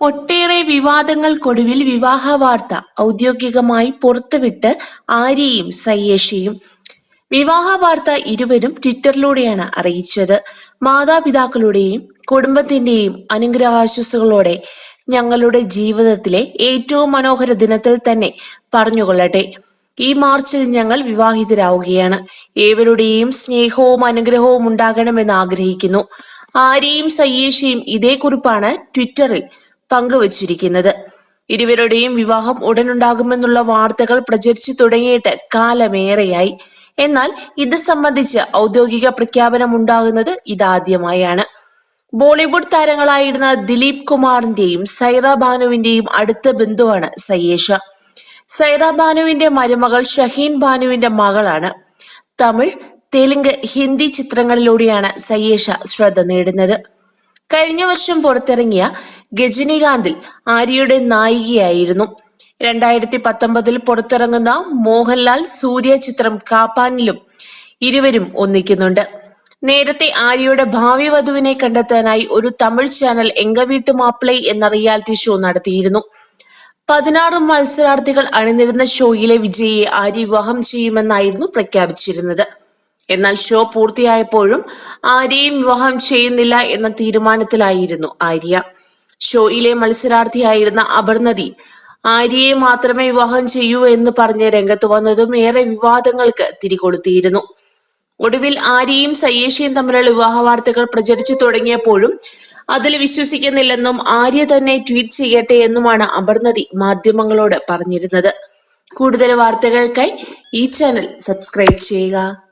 ഒട്ടേറെ വിവാദങ്ങൾക്കൊടുവിൽ വിവാഹ വാർത്ത ഔദ്യോഗികമായി പുറത്തുവിട്ട് ആര്യയും സയ്യേഷയും. വിവാഹ വാർത്ത ഇരുവരും ട്വിറ്ററിലൂടെയാണ് അറിയിച്ചത്. മാതാപിതാക്കളുടെയും കുടുംബത്തിന്റെയും അനുഗ്രഹാശംസകളോടെ ഞങ്ങളുടെ ജീവിതത്തിലെ ഏറ്റവും മനോഹര ദിനത്തിൽ തന്നെ പറഞ്ഞുകൊള്ളട്ടെ. ഈ മാർച്ചിൽ ഞങ്ങൾ വിവാഹിതരാവുകയാണ്. ഏവരുടെയും സ്നേഹവും അനുഗ്രഹവും ഉണ്ടാകണമെന്ന് ആഗ്രഹിക്കുന്നു. ആര്യയും സയ്യേഷയും ഇതേ കുറിപ്പാണ് ട്വിറ്ററിൽ പങ്കുവച്ചിരിക്കുന്നത്. ഇരുവരുടെയും വിവാഹം ഉടനുണ്ടാകുമെന്നുള്ള വാർത്തകൾ പ്രചരിച്ചു തുടങ്ങിയിട്ട് കാലമേറെയായി. എന്നാൽ ഇത് സംബന്ധിച്ച് ഔദ്യോഗിക പ്രഖ്യാപനം ഉണ്ടാകുന്നത് ഇതാദ്യമായാണ്. ബോളിവുഡ് താരങ്ങളായിരുന്ന ദിലീപ് കുമാറിന്റെയും സൈറ ബാനുവിന്റെയും അടുത്ത ബന്ധുവാണ് സയ്യേഷ. സൈറ ബാനുവിന്റെ മരുമകൾ ഷഹീൻ ബാനുവിന്റെ മകളാണ്. തമിഴ്, തെലുങ്ക്, ഹിന്ദി ചിത്രങ്ങളിലൂടെയാണ് സയ്യേഷ ശ്രദ്ധ നേടുന്നത്. കഴിഞ്ഞ വർഷം പുറത്തിറങ്ങിയ ഗജനികാന്തിൽ ആര്യയുടെ നായികയായിരുന്നു. 2019 പുറത്തിറങ്ങുന്ന മോഹൻലാൽ സൂര്യ ചിത്രം കാപ്പാനിലും ഇരുവരും ഒന്നിക്കുന്നുണ്ട്. നേരത്തെ ആര്യയുടെ ഭാവി വധുവിനെ കണ്ടെത്താനായി ഒരു തമിഴ് ചാനൽ എങ്ക വീട്ടു മാപ്പിളൈ എന്ന റിയാലിറ്റി ഷോ നടത്തിയിരുന്നു. 16 മത്സരാർത്ഥികൾ അണിനിരുന്ന ഷോയിലെ വിജയിയെ ആര്യ വിവാഹം ചെയ്യുമെന്നായിരുന്നു പ്രഖ്യാപിച്ചിരുന്നത്. എന്നാൽ ഷോ പൂർത്തിയായപ്പോഴും ആര്യയും വിവാഹം ചെയ്യുന്നില്ല എന്ന തീരുമാനത്തിലായിരുന്നു ആര്യ. ഷോയിലെ മത്സരാർത്ഥിയായിരുന്ന അപർണതി ആര്യയെ മാത്രമേ വിവാഹം ചെയ്യൂ എന്ന് പറഞ്ഞ് രംഗത്ത് വന്നതും ഏറെ വിവാദങ്ങൾക്ക് തിരികൊളുത്തിയിരുന്നു. ഒടുവിൽ ആര്യയും സയ്യേഷയും തമ്മിലുള്ള വിവാഹ വാർത്തകൾ പ്രചരിച്ചു തുടങ്ങിയപ്പോഴും അതിൽ വിശ്വസിക്കുന്നില്ലെന്നും ആര്യ തന്നെ ട്വീറ്റ് ചെയ്യട്ടെ എന്നുമാണ് അപർണതി മാധ്യമങ്ങളോട് പറഞ്ഞിരുന്നത്. കൂടുതൽ വാർത്തകൾക്കായി ഈ ചാനൽ സബ്സ്ക്രൈബ് ചെയ്യുക.